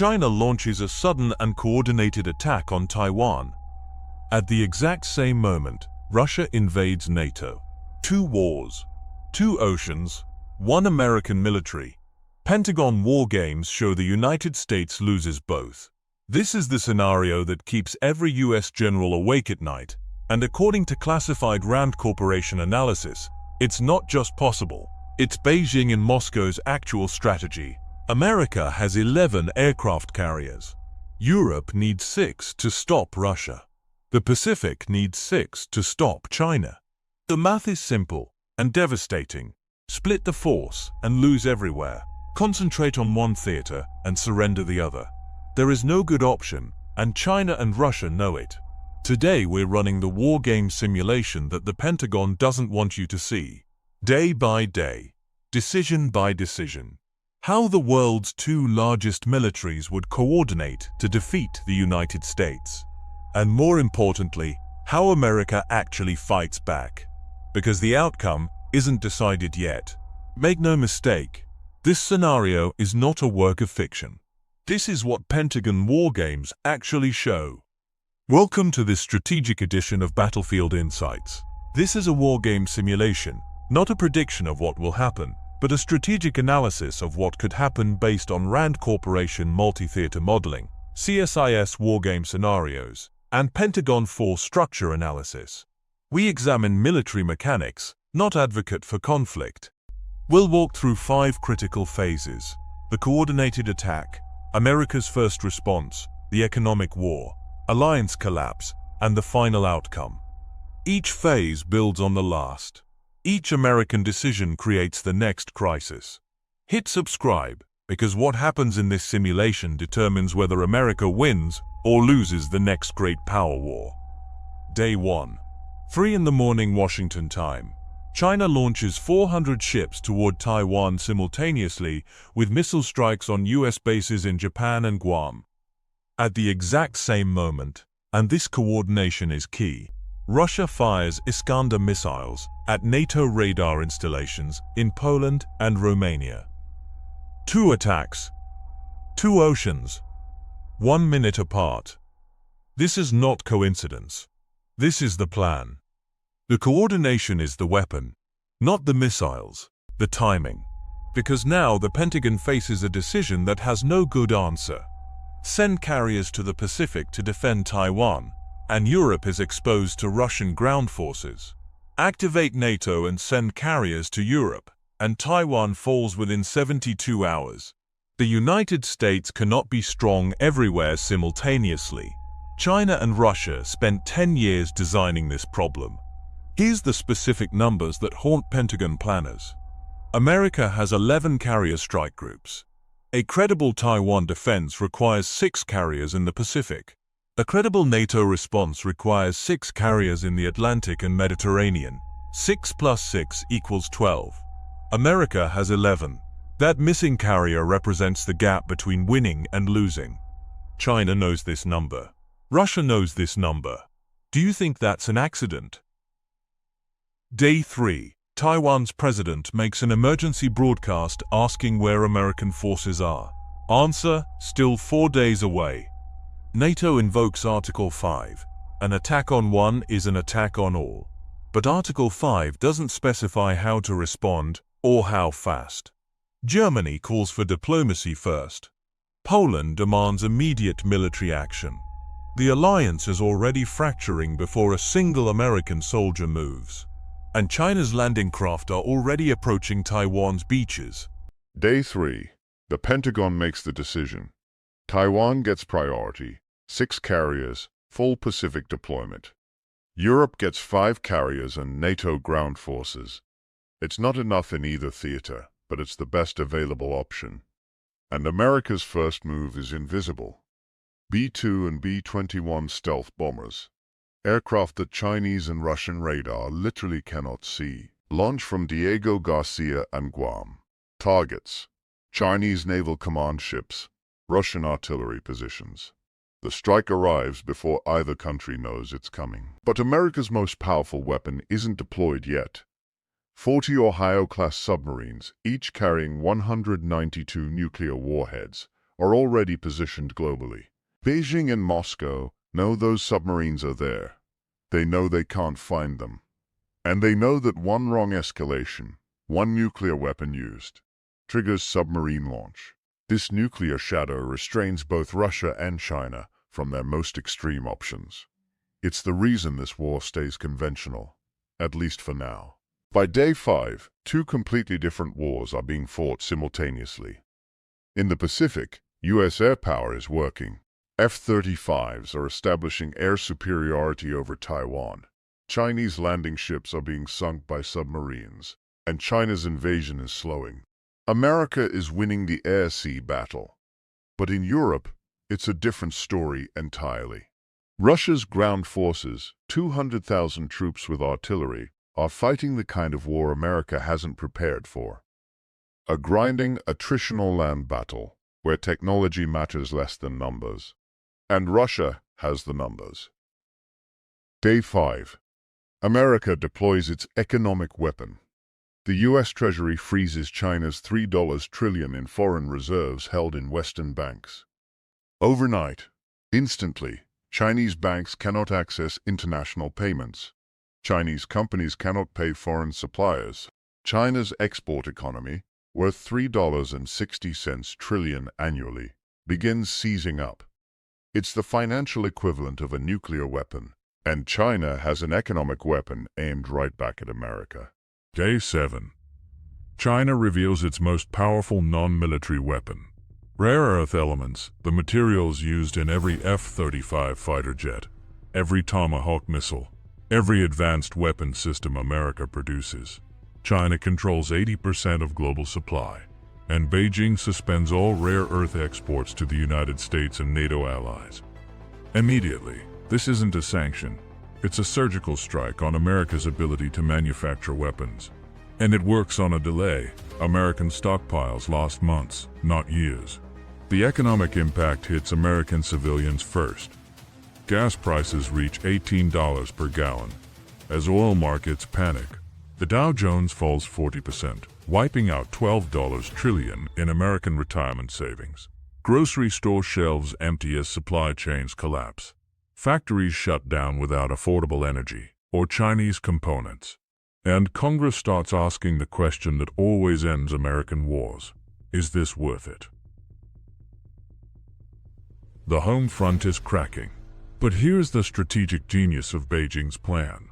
China launches a sudden and coordinated attack on Taiwan. At the exact same moment, Russia invades NATO. 2 wars, 2 oceans, 1 American military. Pentagon war games show the United States loses both. This is the scenario that keeps every US general awake at night, and according to classified Rand Corporation analysis, it's not just possible, it's Beijing and Moscow's actual strategy. America has 11 aircraft carriers. Europe needs 6 to stop Russia. The Pacific needs 6 to stop China. The math is simple and devastating. Split the force and lose everywhere. Concentrate on one theater and surrender the other. There is no good option, and China and Russia know it. Today we're running the war game simulation that the Pentagon doesn't want you to see. Day by day, decision by decision. How the world's 2 largest militaries would coordinate to defeat the United States. And more importantly, how America actually fights back. Because the outcome isn't decided yet. Make no mistake, this scenario is not a work of fiction. This is what Pentagon war games actually show. Welcome to this strategic edition of Battlefield Insights. This is a war game simulation, not a prediction of what will happen, but a strategic analysis of what could happen based on Rand Corporation multi-theater modeling, CSIS wargame scenarios, and Pentagon force structure analysis. We examine military mechanics, not advocate for conflict. We'll walk through 5 critical phases: the coordinated attack, America's first response, the economic war, alliance collapse, and the final outcome. Each phase builds on the last. Each American decision creates the next crisis. Hit subscribe, because what happens in this simulation determines whether America wins or loses the next great power war. Day 1. 3 in the morning Washington time. China launches 400 ships toward Taiwan simultaneously with missile strikes on US bases in Japan and Guam. At the exact same moment, and this coordination is key, Russia fires Iskander missiles at NATO radar installations in Poland and Romania. 2 attacks, 2 oceans, 1 minute apart. This is not coincidence. This is the plan. The coordination is the weapon, not the missiles, the timing. Because now the Pentagon faces a decision that has no good answer. Send carriers to the Pacific to defend Taiwan, and Europe is exposed to Russian ground forces. Activate NATO and send carriers to Europe, and Taiwan falls within 72 hours. The United States cannot be strong everywhere simultaneously. China and Russia spent 10 years designing this problem. Here's the specific numbers that haunt Pentagon planners. America has 11 carrier strike groups. A credible Taiwan defense requires 6 carriers in the Pacific. A credible NATO response requires 6 carriers in the Atlantic and Mediterranean. 6 plus 6 equals 12. America has 11. That missing carrier represents the gap between winning and losing. China knows this number. Russia knows this number. Do you think that's an accident? Day 3. Taiwan's president makes an emergency broadcast asking where American forces are. Answer: still 4 days away. NATO invokes Article 5. An attack on one is an attack on all. But Article 5 doesn't specify how to respond or how fast. Germany calls for diplomacy first. Poland demands immediate military action. The alliance is already fracturing before a single American soldier moves. And China's landing craft are already approaching Taiwan's beaches. Day 3. The Pentagon makes the decision. Taiwan gets priority, 6 carriers, full Pacific deployment. Europe gets 5 carriers and NATO ground forces. It's not enough in either theater, but it's the best available option. And America's first move is invisible. B-2 and B-21 stealth bombers. Aircraft that Chinese and Russian radar literally cannot see. Launch from Diego Garcia and Guam. Targets: Chinese naval command ships, Russian artillery positions. The strike arrives before either country knows it's coming. But America's most powerful weapon isn't deployed yet. 40 Ohio-class submarines, each carrying 192 nuclear warheads, are already positioned globally. Beijing and Moscow know those submarines are there. They know they can't find them. And they know that one wrong escalation, one nuclear weapon used, triggers submarine launch. This nuclear shadow restrains both Russia and China from their most extreme options. It's the reason this war stays conventional, at least for now. By day 5, two completely different wars are being fought simultaneously. In the Pacific, U.S. air power is working. F-35s are establishing air superiority over Taiwan. Chinese landing ships are being sunk by submarines, and China's invasion is slowing. America is winning the air-sea battle. But in Europe, it's a different story entirely. Russia's ground forces, 200,000 troops with artillery, are fighting the kind of war America hasn't prepared for. A grinding, attritional land battle, where technology matters less than numbers. And Russia has the numbers. Day 5. America deploys its economic weapon. The U.S. Treasury freezes China's $3 trillion in foreign reserves held in Western banks. Overnight, instantly, Chinese banks cannot access international payments. Chinese companies cannot pay foreign suppliers. China's export economy, worth $3.60 trillion annually, begins seizing up. It's the financial equivalent of a nuclear weapon, and China has an economic weapon aimed right back at America. Day 7. China reveals its most powerful non-military weapon. Rare earth elements, the materials used in every F-35 fighter jet, every Tomahawk missile, every advanced weapon system America produces. China controls 80% of global supply, and Beijing suspends all rare earth exports to the United States and NATO allies. Immediately, this isn't a sanction. It's a surgical strike on America's ability to manufacture weapons. And it works on a delay. American stockpiles last months, not years. The economic impact hits American civilians first. Gas prices reach $18 per gallon. As oil markets panic, the Dow Jones falls 40%, wiping out $12 trillion in American retirement savings. Grocery store shelves empty as supply chains collapse. Factories shut down without affordable energy or Chinese components. And Congress starts asking the question that always ends American wars. Is this worth it? The home front is cracking. But here's the strategic genius of Beijing's plan.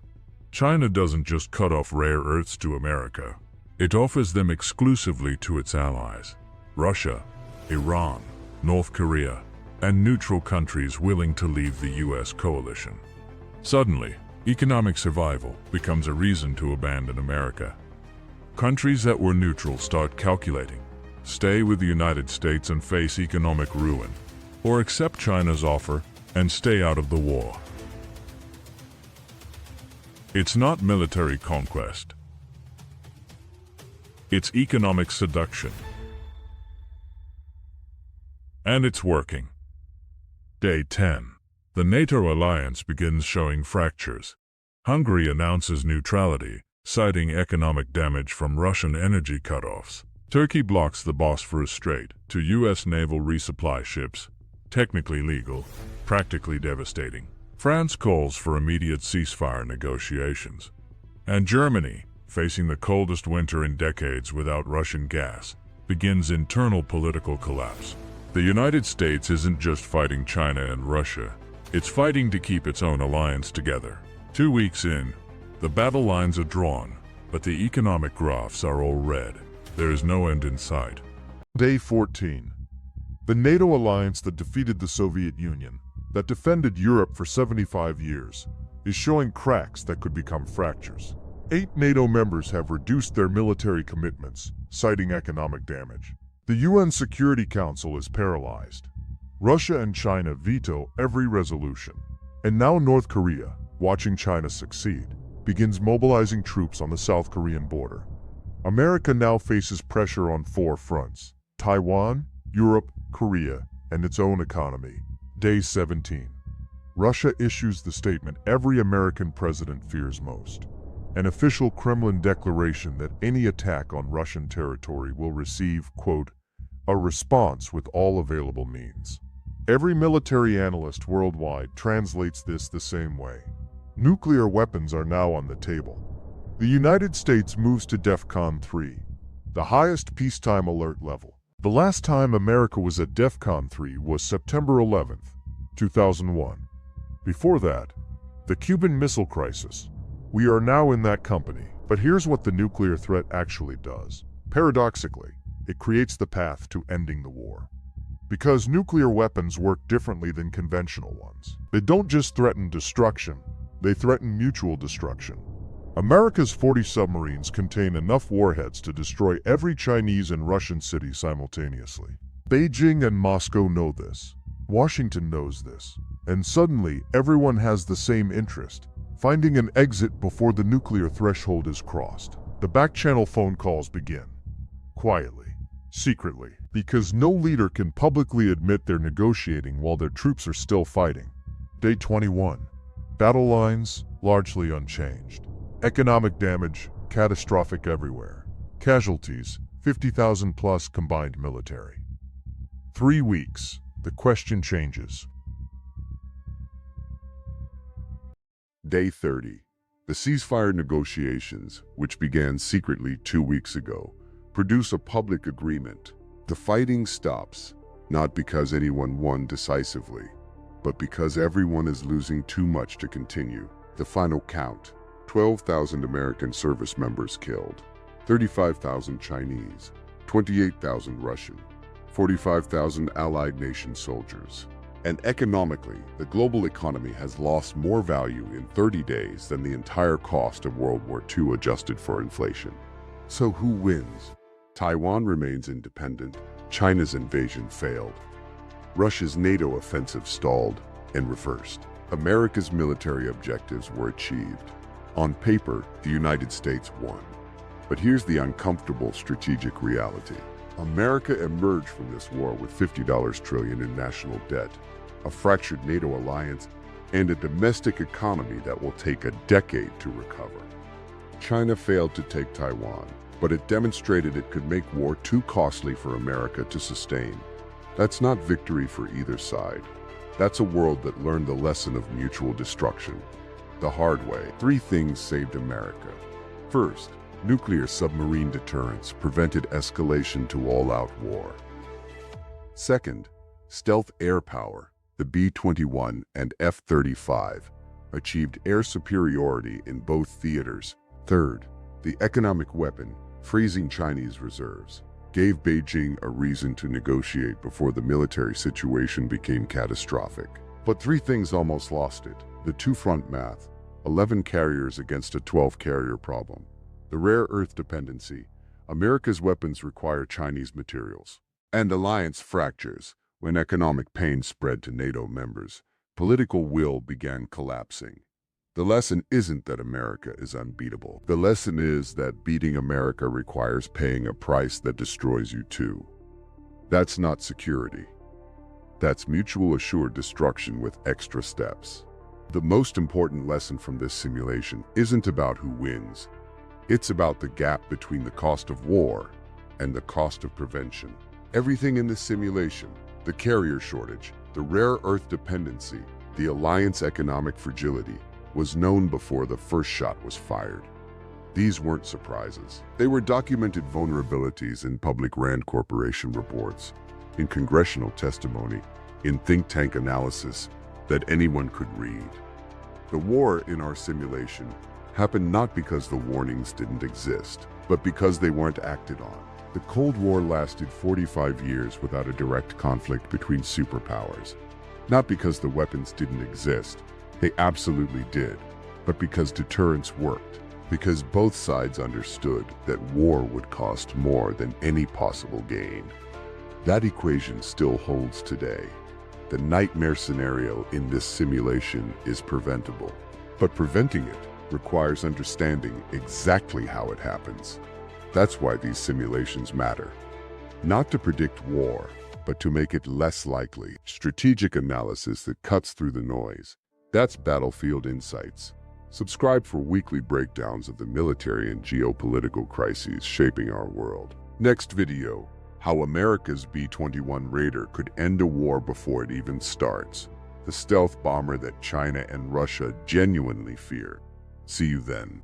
China doesn't just cut off rare earths to America. It offers them exclusively to its allies: Russia, Iran, North Korea, and neutral countries willing to leave the U.S. coalition. Suddenly, economic survival becomes a reason to abandon America. Countries that were neutral start calculating: stay with the United States and face economic ruin, or accept China's offer and stay out of the war. It's not military conquest. It's economic seduction. And it's working. Day 10. The NATO alliance begins showing fractures. Hungary announces neutrality, citing economic damage from Russian energy cutoffs. Turkey blocks the Bosphorus Strait to U.S. naval resupply ships, technically legal, practically devastating. France calls for immediate ceasefire negotiations. And Germany, facing the coldest winter in decades without Russian gas, begins internal political collapse. The United States isn't just fighting China and Russia, it's fighting to keep its own alliance together. 2 weeks in, the battle lines are drawn, but the economic graphs are all red. There is no end in sight. Day 14. The NATO alliance that defeated the Soviet Union, that defended Europe for 75 years, is showing cracks that could become fractures. 8 NATO members have reduced their military commitments, citing economic damage. The UN Security Council is paralyzed. Russia and China veto every resolution. And now North Korea, watching China succeed, begins mobilizing troops on the South Korean border. America now faces pressure on 4 fronts: Taiwan, Europe, Korea, and its own economy. Day 17. Russia issues the statement every American president fears most: an official Kremlin declaration that any attack on Russian territory will receive, quote, a response with all available means. Every military analyst worldwide translates this the same way. Nuclear weapons are now on the table. The United States moves to DEFCON 3, the highest peacetime alert level. The last time America was at DEFCON 3 was September 11th, 2001. Before that, the Cuban Missile Crisis. We are now in that company. But here's what the nuclear threat actually does. Paradoxically, it creates the path to ending the war. Because nuclear weapons work differently than conventional ones. They don't just threaten destruction, they threaten mutual destruction. America's 40 submarines contain enough warheads to destroy every Chinese and Russian city simultaneously. Beijing and Moscow know this. Washington knows this. And suddenly, everyone has the same interest: finding an exit before the nuclear threshold is crossed. The back-channel phone calls begin. Quietly. Secretly. Because no leader can publicly admit they're negotiating while their troops are still fighting. Day 21. Battle lines, largely unchanged. Economic damage, catastrophic everywhere. Casualties, 50,000 plus combined military. 3 weeks. The question changes. Day 30. The ceasefire negotiations, which began secretly 2 weeks ago, produce a public agreement. The fighting stops, not because anyone won decisively, but because everyone is losing too much to continue. The final count: 12,000 American service members killed, 35,000 Chinese, 28,000 Russian, 45,000 allied nation soldiers. And economically, the global economy has lost more value in 30 days than the entire cost of World War II adjusted for inflation. So who wins? Taiwan remains independent, China's invasion failed, Russia's NATO offensive stalled and reversed. America's military objectives were achieved. On paper, the United States won. But here's the uncomfortable strategic reality. America emerged from this war with $50 trillion in national debt, a fractured NATO alliance, and a domestic economy that will take a decade to recover. China failed to take Taiwan, but it demonstrated it could make war too costly for America to sustain. That's not victory for either side. That's a world that learned the lesson of mutual destruction the hard way. 3 things saved America. First, nuclear submarine deterrence prevented escalation to all-out war. Second, stealth air power, the B-21 and F-35, achieved air superiority in both theaters. Third, the economic weapon, freezing Chinese reserves, gave Beijing a reason to negotiate before the military situation became catastrophic. But 3 things almost lost it. The two-front math, 11 carriers against a 12-carrier problem. The rare earth dependency, America's weapons require Chinese materials. And alliance fractures, when economic pain spread to NATO members, political will began collapsing. The lesson isn't that America is unbeatable. The lesson is that beating America requires paying a price that destroys you too. That's not security. That's mutual assured destruction with extra steps. The most important lesson from this simulation isn't about who wins. It's about the gap between the cost of war and the cost of prevention. Everything in this simulation, the carrier shortage, the rare earth dependency, the alliance economic fragility, was known before the first shot was fired. These weren't surprises. They were documented vulnerabilities in public RAND Corporation reports, in congressional testimony, in think tank analysis that anyone could read. The war in our simulation happened not because the warnings didn't exist, but because they weren't acted on. The Cold War lasted 45 years without a direct conflict between superpowers. Not because the weapons didn't exist, they absolutely did, but because deterrence worked, because both sides understood that war would cost more than any possible gain. That equation still holds today. The nightmare scenario in this simulation is preventable, but preventing it requires understanding exactly how it happens. That's why these simulations matter. Not to predict war, but to make it less likely. Strategic analysis that cuts through the noise. That's Battlefield Insights. Subscribe for weekly breakdowns of the military and geopolitical crises shaping our world. Next video, how America's B-21 Raider could end a war before it even starts, the stealth bomber that China and Russia genuinely fear. See you then.